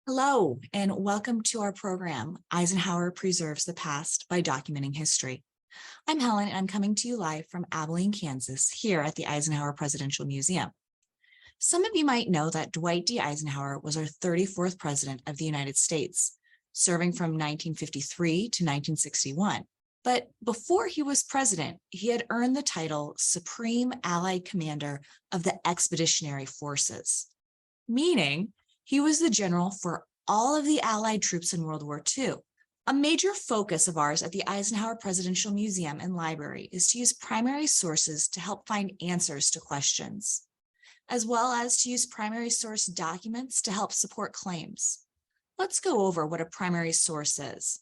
Hello, and welcome to our program, Eisenhower Preserves the Past by Documenting History. I'm Helen, and I'm coming to you live from Abilene, Kansas, here at the Eisenhower Presidential Museum. Some of you might know that Dwight D. Eisenhower was our 34th President of the United States, serving from 1953 to 1961. But before he was president, he had earned the title Supreme Allied Commander of the Expeditionary Forces, meaning he was the general for all of the Allied troops in World War II. A major focus of ours at the Eisenhower Presidential Museum and Library is to use primary sources to help find answers to questions, as well as to use primary source documents to help support claims. Let's go over what a primary source is.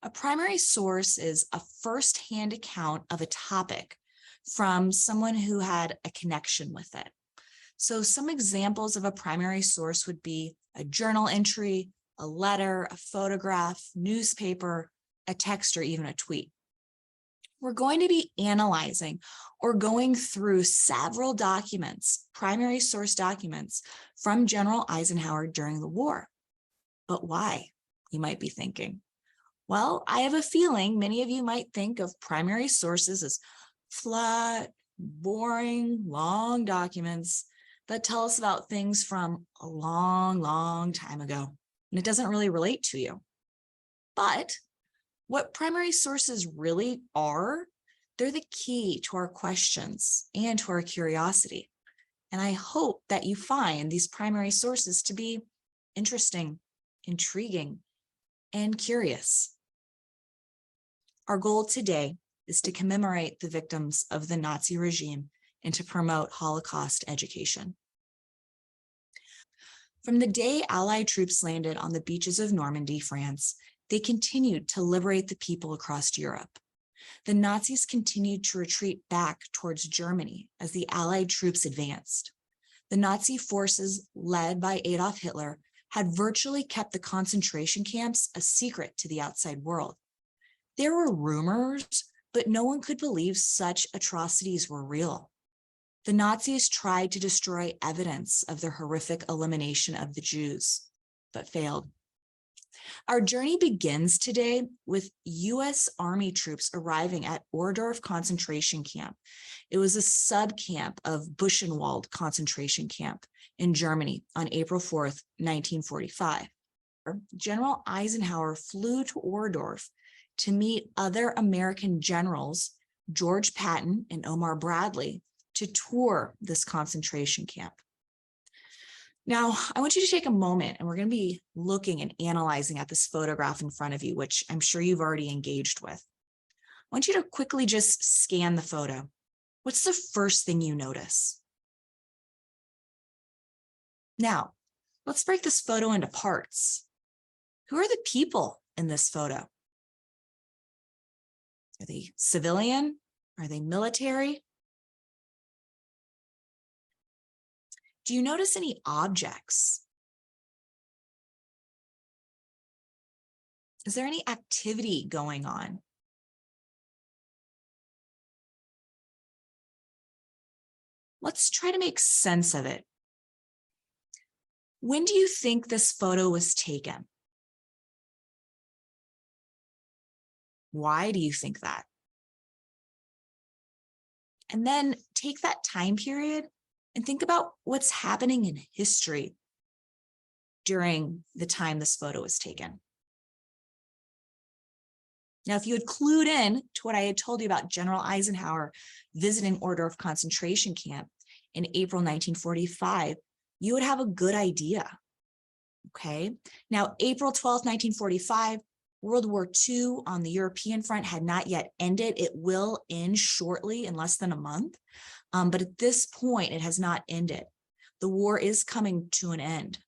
A primary source is a first-hand account of a topic from someone who had a connection with it. So some examples of a primary source would be a journal entry, a letter, a photograph, newspaper, a text, or even a tweet. We're going to be analyzing or going through several documents, primary source documents from General Eisenhower during the war. But why, you might be thinking? Well, I have a feeling many of you might think of primary sources as flat, boring, long documents that tell us about things from a long time ago, and it doesn't really relate to you. But what primary sources really are, they're the key to our questions and to our curiosity. And I hope that you find these primary sources to be interesting, intriguing, and curious. Our goal today is to commemorate the victims of the Nazi regime and to promote Holocaust education. From the day Allied troops landed on the beaches of Normandy, France, they continued to liberate the people across Europe. The Nazis continued to retreat back towards Germany as the Allied troops advanced. The Nazi forces led by Adolf Hitler had virtually kept the concentration camps a secret to the outside world. There were rumors, but no one could believe such atrocities were real. The Nazis tried to destroy evidence of their horrific elimination of the Jews, but failed. Our journey begins today with U.S. Army troops arriving at Ohrdruf concentration camp. It was a sub-camp of Buchenwald concentration camp in Germany on April 4th, 1945. General Eisenhower flew to Ohrdruf to meet other American generals, George Patton and Omar Bradley, to tour this concentration camp. Now, I want you to take a moment, and we're going to be looking and analyzing at this photograph in front of you, which I'm sure you've already engaged with. I want you to quickly just scan the photo. What's the first thing you notice? Now, let's break this photo into parts. Who are the people in this photo? Are they civilian? Are they military? Do you notice any objects? Is there any activity going on? Let's try to make sense of it. When do you think this photo was taken? Why do you think that? And then take that time period and think about what's happening in history during the time this photo was taken. Now, if you had clued in to what I had told you about General Eisenhower visiting Ohrdruf concentration camp in April 1945, you would have a good idea, okay? Now, April 12th, 1945, World War II on the European front had not yet ended. It will end shortly in less than a month. But at this point, it has not ended. The war is coming to an end.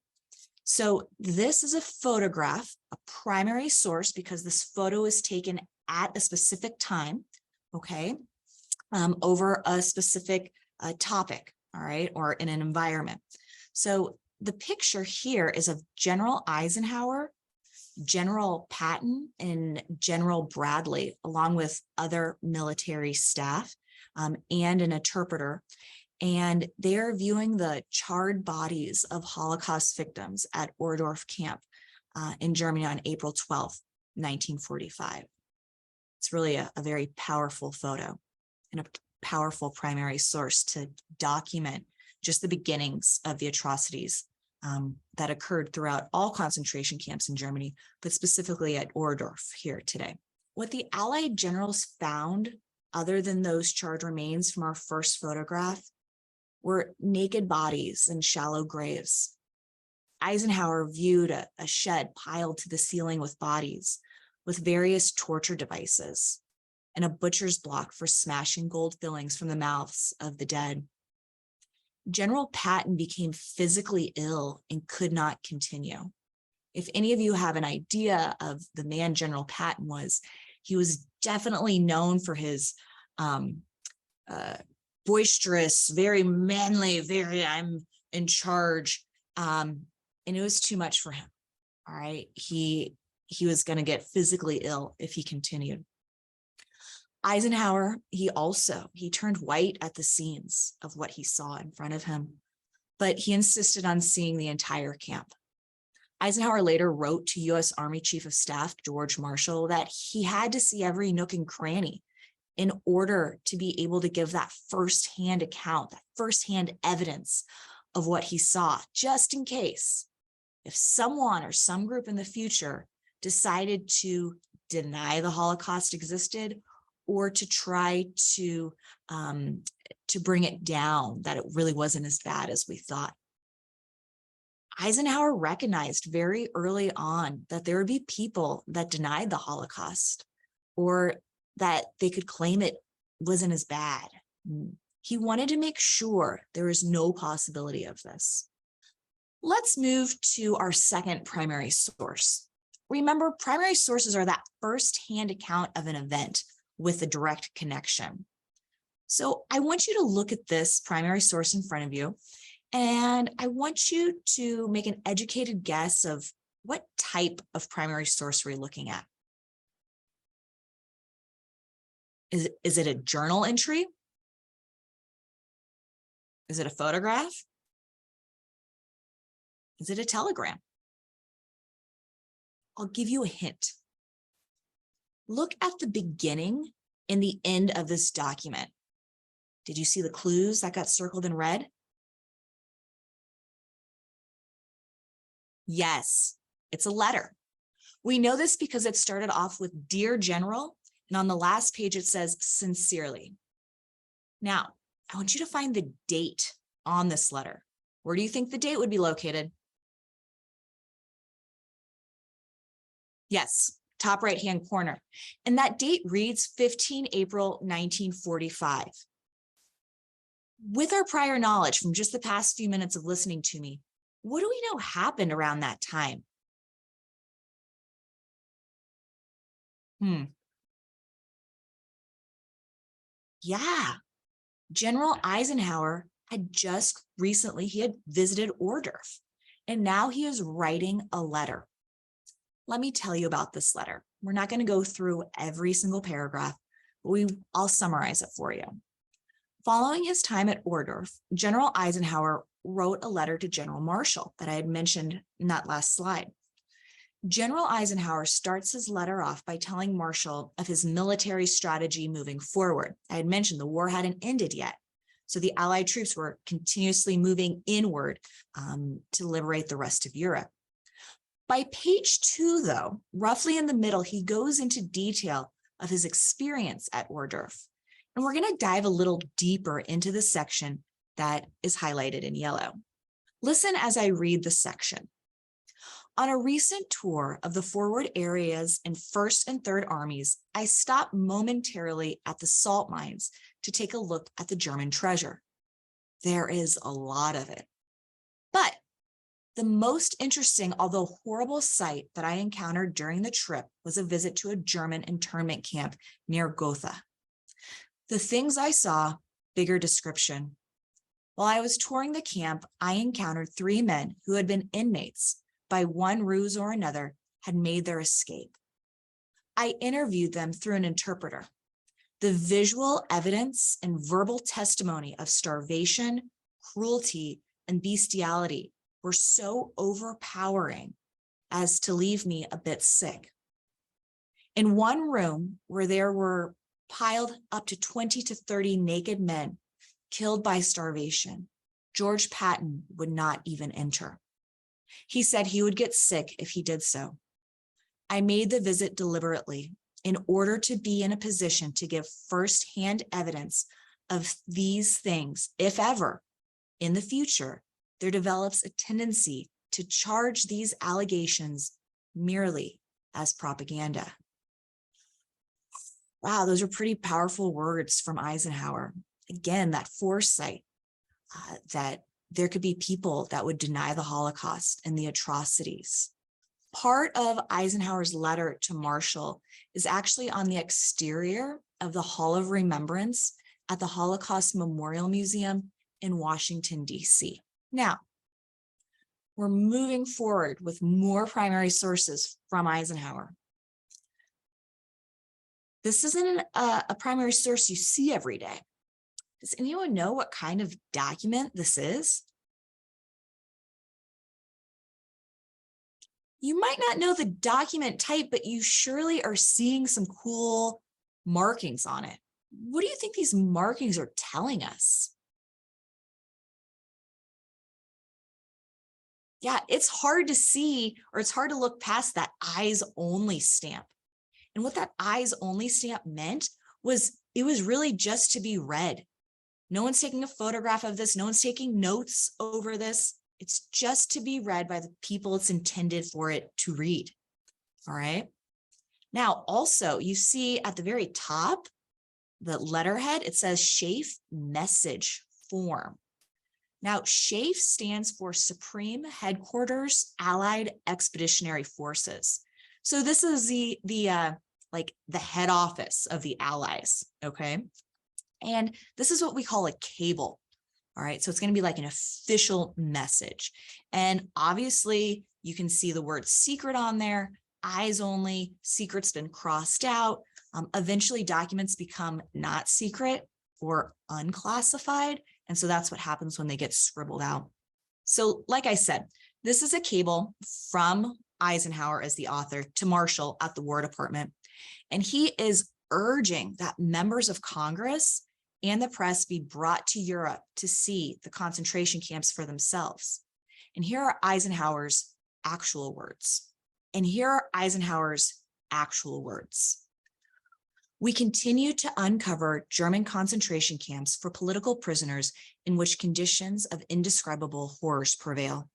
So this is a photograph, a primary source, because this photo is taken at a specific time, okay, over a specific topic, all right, or in an environment. So the picture here is of General Eisenhower, General Patton, and General Bradley, along with other military staff and an interpreter. and they're viewing the charred bodies of Holocaust victims at Ohrdruf camp in Germany on April 12th, 1945. It's really a very powerful photo and a powerful primary source to document just the beginnings of the atrocities that occurred throughout all concentration camps in Germany, but specifically at Ohrdruf here today. What the Allied generals found, other than those charred remains from our first photograph, were naked bodies and shallow graves. Eisenhower viewed a shed piled to the ceiling with bodies, with various torture devices, and a butcher's block for smashing gold fillings from the mouths of the dead. General Patton became physically ill and could not continue. If any of you have an idea of the man General Patton was, he was definitely known for his boisterous, very manly, very I'm in charge, and it was too much for him. All right, he was going to get physically ill if he continued. Eisenhower, he turned white at the scenes of what he saw in front of him, but he insisted on seeing the entire camp. Eisenhower later wrote to U.S. Army Chief of Staff George Marshall that he had to see every nook and cranny in order to be able to give that firsthand account, that firsthand evidence of what he saw, just in case if someone or some group in the future decided to deny the Holocaust existed or to try to bring it down, that it really wasn't as bad as we thought. Eisenhower recognized very early on that there would be people that denied the Holocaust or that they could claim it wasn't as bad. He wanted to make sure there was no possibility of this. Let's move to our second primary source. Remember, primary sources are that first-hand account of an event with a direct connection. So I want you to look at this primary source in front of you, and I want you to make an educated guess of what type of primary source we're looking at. Is it a journal entry? Is it a photograph? Is it a telegram? I'll give you a hint. Look at the beginning and the end of this document. Did you see the clues that got circled in red? Yes, it's a letter. We know this because it started off with "Dear General," and on the last page it says "Sincerely." Now, I want you to find the date on this letter. Where do you think the date would be located? Yes, top right-hand corner. And that date reads 15 April 1945. With our prior knowledge from just the past few minutes of listening to me, what do we know happened around that time? Yeah, General Eisenhower had just recently, he had visited Ohrdruf, and now he is writing a letter. Let me tell you about this letter. We're not going to go through every single paragraph, but I'll summarize it for you. Following his time at Ohrdruf, General Eisenhower wrote a letter to General Marshall that I had mentioned in that last slide. General Eisenhower starts his letter off by telling Marshall of his military strategy moving forward. I had mentioned the war hadn't ended yet, so the Allied troops were continuously moving inward to liberate the rest of Europe. By page 2, though, roughly in the middle, he goes into detail of his experience at Ohrdruf. And we're going to dive a little deeper into the section that is highlighted in yellow. Listen as I read the section. On a recent tour of the forward areas in 1st and 3rd Armies, I stopped momentarily at the salt mines to take a look at the German treasure. There is a lot of it. But the most interesting, although horrible sight that I encountered during the trip was a visit to a German internment camp near Gotha. The things I saw, bigger description. While I was touring the camp, I encountered 3 men who had been inmates, by one ruse or another, had made their escape. I interviewed them through an interpreter. The visual evidence and verbal testimony of starvation, cruelty, and bestiality were so overpowering as to leave me a bit sick. In one room where there were piled up to 20 to 30 naked men killed by starvation, George Patton would not even enter. He said he would get sick if he did so. I made the visit deliberately in order to be in a position to give firsthand evidence of these things, if ever, in the future, there develops a tendency to charge these allegations merely as propaganda. Wow, those are pretty powerful words from Eisenhower. Again, that foresight that there could be people that would deny the Holocaust and the atrocities. Part of Eisenhower's letter to Marshall is actually on the exterior of the Hall of Remembrance at the Holocaust Memorial Museum in Washington, D.C. Now, we're moving forward with more primary sources from Eisenhower. This isn't a primary source you see every day. Does anyone know what kind of document this is? You might not know the document type, but you surely are seeing some cool markings on it. What do you think these markings are telling us? Yeah, it's hard to see, or it's hard to look past that eyes only stamp. And what that eyes only stamp meant was it was really just to be read. No one's taking a photograph of this. No one's taking notes over this. It's just to be read by the people it's intended for it to read. All right. Now, also, you see at the very top, the letterhead, it says SHAEF Message Form. Now, SHAEF stands for Supreme Headquarters Allied Expeditionary Forces. So this is the head office of the Allies, okay? And this is what we call a cable. All right, so it's going to be like an official message. And obviously, you can see the word secret on there, eyes only, secret's been crossed out. Eventually, documents become not secret or unclassified. And so that's what happens when they get scribbled out. So like I said, this is a cable from Eisenhower as the author to Marshall at the War Department. And he is urging that members of Congress and the press be brought to Europe to see the concentration camps for themselves. And here are Eisenhower's actual words. We continue to uncover German concentration camps for political prisoners in which conditions of indescribable horrors prevail.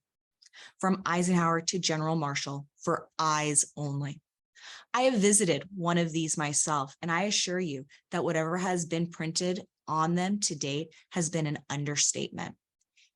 From Eisenhower to General Marshall, for eyes only. I have visited one of these myself, and I assure you that whatever has been printed on them to date has been an understatement.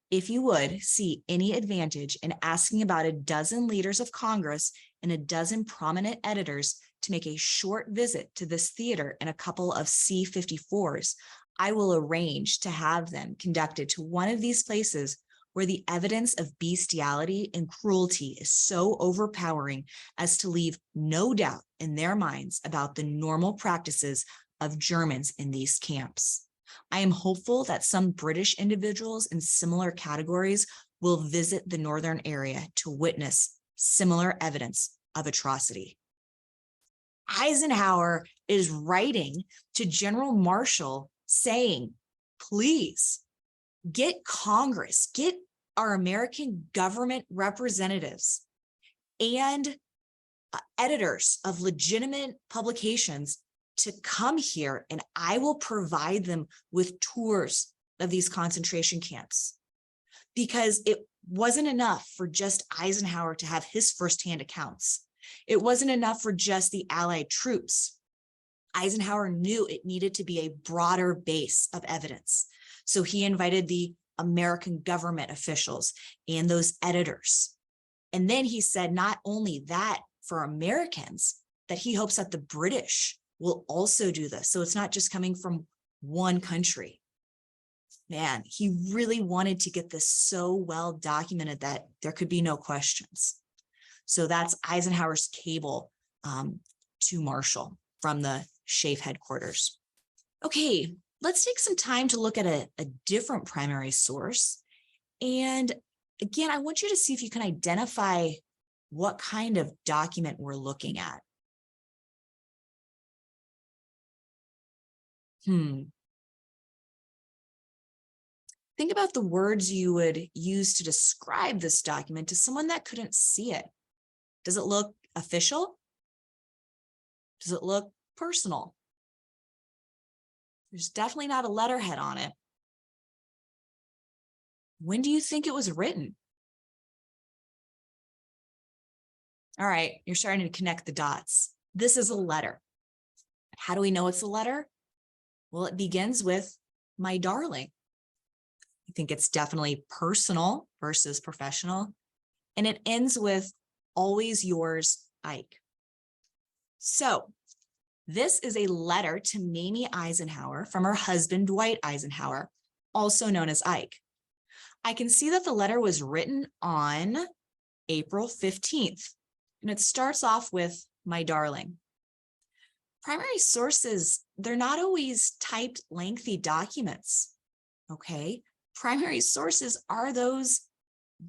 If you would see any advantage in asking about a dozen leaders of Congress and a dozen prominent editors to make a short visit to this theater in a couple of C-54s, I will arrange to have them conducted to one of these places where the evidence of bestiality and cruelty is so overpowering as to leave no doubt in their minds about the normal practices of Germans in these camps. I am hopeful that some British individuals in similar categories will visit the northern area to witness similar evidence of atrocity. Eisenhower is writing to General Marshall saying, please get Congress, get our American government representatives and editors of legitimate publications to come here, and I will provide them with tours of these concentration camps. Because it wasn't enough for just Eisenhower to have his firsthand accounts. It wasn't enough for just the Allied troops. Eisenhower knew it needed to be a broader base of evidence. So he invited the American government officials and those editors. And then he said not only that for Americans, that he hopes that the British will also do this. So it's not just coming from one country. Man, he really wanted to get this so well documented that there could be no questions. So that's Eisenhower's cable to Marshall from the SHAEF headquarters. Okay, let's take some time to look at a different primary source. And again, I want you to see if you can identify what kind of document we're looking at. Think about the words you would use to describe this document to someone that couldn't see it. Does it look official? Does it look personal? There's definitely not a letterhead on it. When do you think it was written? All right, you're starting to connect the dots. This is a letter. How do we know it's a letter? Well, it begins with "my darling." I think it's definitely personal versus professional. And it ends with "always yours, Ike." So this is a letter to Mamie Eisenhower from her husband, Dwight Eisenhower, also known as Ike. I can see that the letter was written on April 15th, and it starts off with "my darling." Primary sources, they're not always typed lengthy documents, okay? Primary sources are those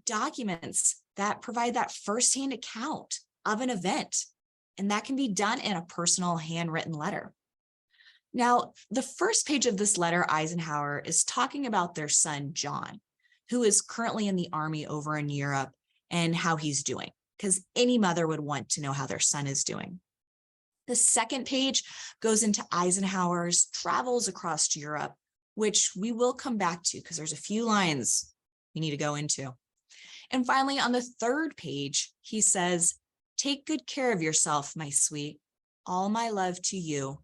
documents that provide that firsthand account of an event, and that can be done in a personal handwritten letter. Now, the first page of this letter, Eisenhower is talking about their son, John, who is currently in the Army over in Europe and how he's doing, because any mother would want to know how their son is doing. The second page goes into Eisenhower's travels across Europe, which we will come back to because there's a few lines we need to go into. And finally, on the third page, he says, "Take good care of yourself, my sweet. All my love to you,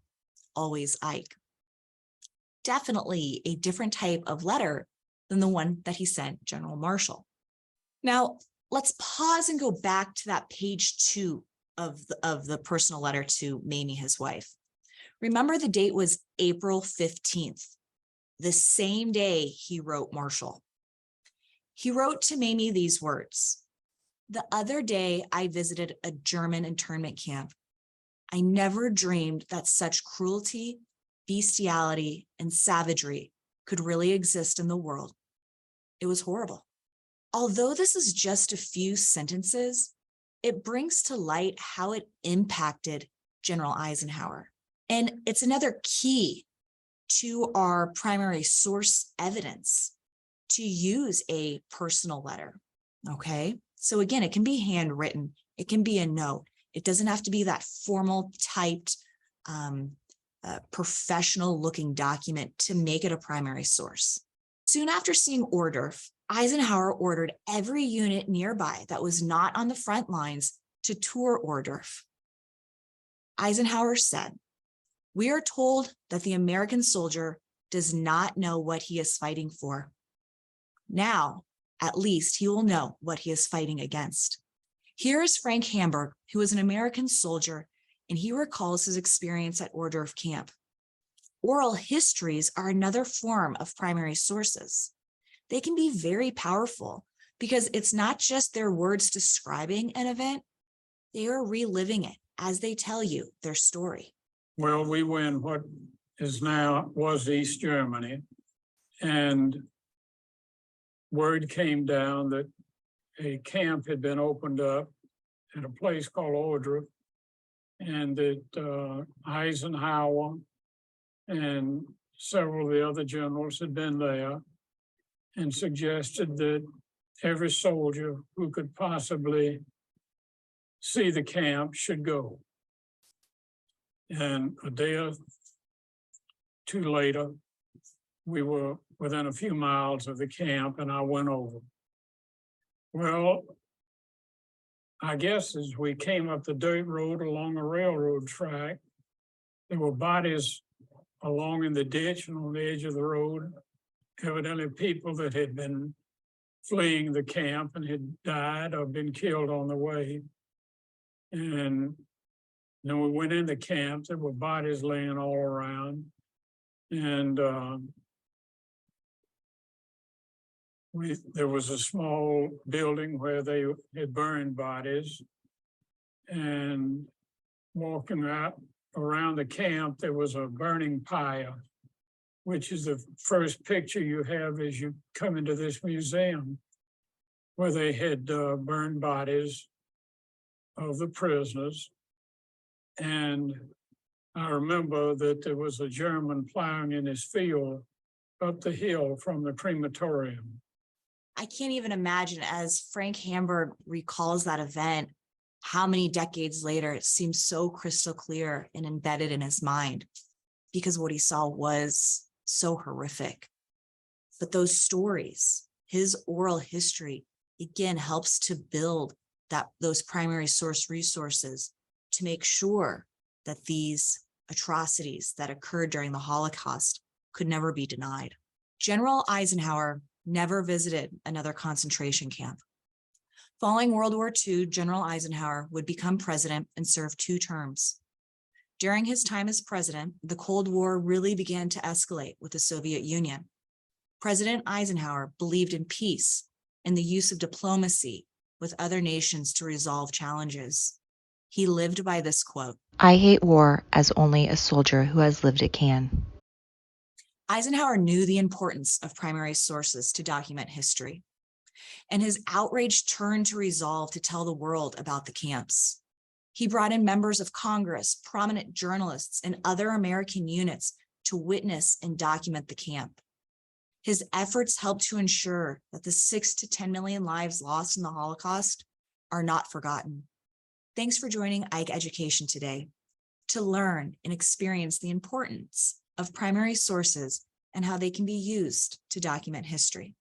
always, Ike." Definitely a different type of letter than the one that he sent General Marshall. Now, let's pause and go back to that page 2 of the personal letter to Mamie, his wife. Remember, the date was April 15th, the same day he wrote Marshall. He wrote to Mamie these words: "The other day I visited a German internment camp. I never dreamed that such cruelty, bestiality, and savagery could really exist in the world. It was horrible." Although this is just a few sentences, it brings to light how it impacted General Eisenhower. And it's another key to our primary source evidence to use a personal letter, okay? So again, it can be handwritten, it can be a note. It doesn't have to be that formal typed, professional looking document to make it a primary source. Soon after seeing Ohrdruf, Eisenhower ordered every unit nearby that was not on the front lines to tour Ohrdruf. Eisenhower said, "We are told that the American soldier does not know what he is fighting for. Now, at least he will know what he is fighting against." Here is Frank Hamburg, who was an American soldier, and he recalls his experience at Ohrdruf camp. Oral histories are another form of primary sources. They can be very powerful because it's not just their words describing an event, they are reliving it as they tell you their story. Well, we were in what was East Germany, and word came down that a camp had been opened up at a place called Ohrdruf, and that Eisenhower and several of the other generals had been there and suggested that every soldier who could possibly see the camp should go. And a day or two later, we were within a few miles of the camp, and I went over. Well, I guess as we came up the dirt road along a railroad track, there were bodies along in the ditch and on the edge of the road, evidently people that had been fleeing the camp and had died or been killed on the way. And then we went into camp, there were bodies laying all around. And there was a small building where they had burned bodies. And walking out around the camp, there was a burning pyre which is the first picture you have as you come into this museum, where they had burned bodies of the prisoners. And I remember that there was a German plowing in his field up the hill from the crematorium. I can't even imagine, as Frank Hamburg recalls that event, how many decades later it seems so crystal clear and embedded in his mind, because what he saw was so horrific. But those stories, his oral history, again, helps to build those primary source resources to make sure that these atrocities that occurred during the Holocaust could never be denied. General Eisenhower never visited another concentration camp. Following World War II, General Eisenhower would become president and serve 2 terms. During his time as president, the Cold War really began to escalate with the Soviet Union. President Eisenhower believed in peace and the use of diplomacy with other nations to resolve challenges. He lived by this quote, "I hate war as only a soldier who has lived it can." Eisenhower knew the importance of primary sources to document history, and his outrage turned to resolve to tell the world about the camps. He brought in members of Congress, prominent journalists, and other American units to witness and document the camp. His efforts helped to ensure that the 6 to 10 million lives lost in the Holocaust are not forgotten. Thanks for joining Ike Education today to learn and experience the importance of primary sources and how they can be used to document history.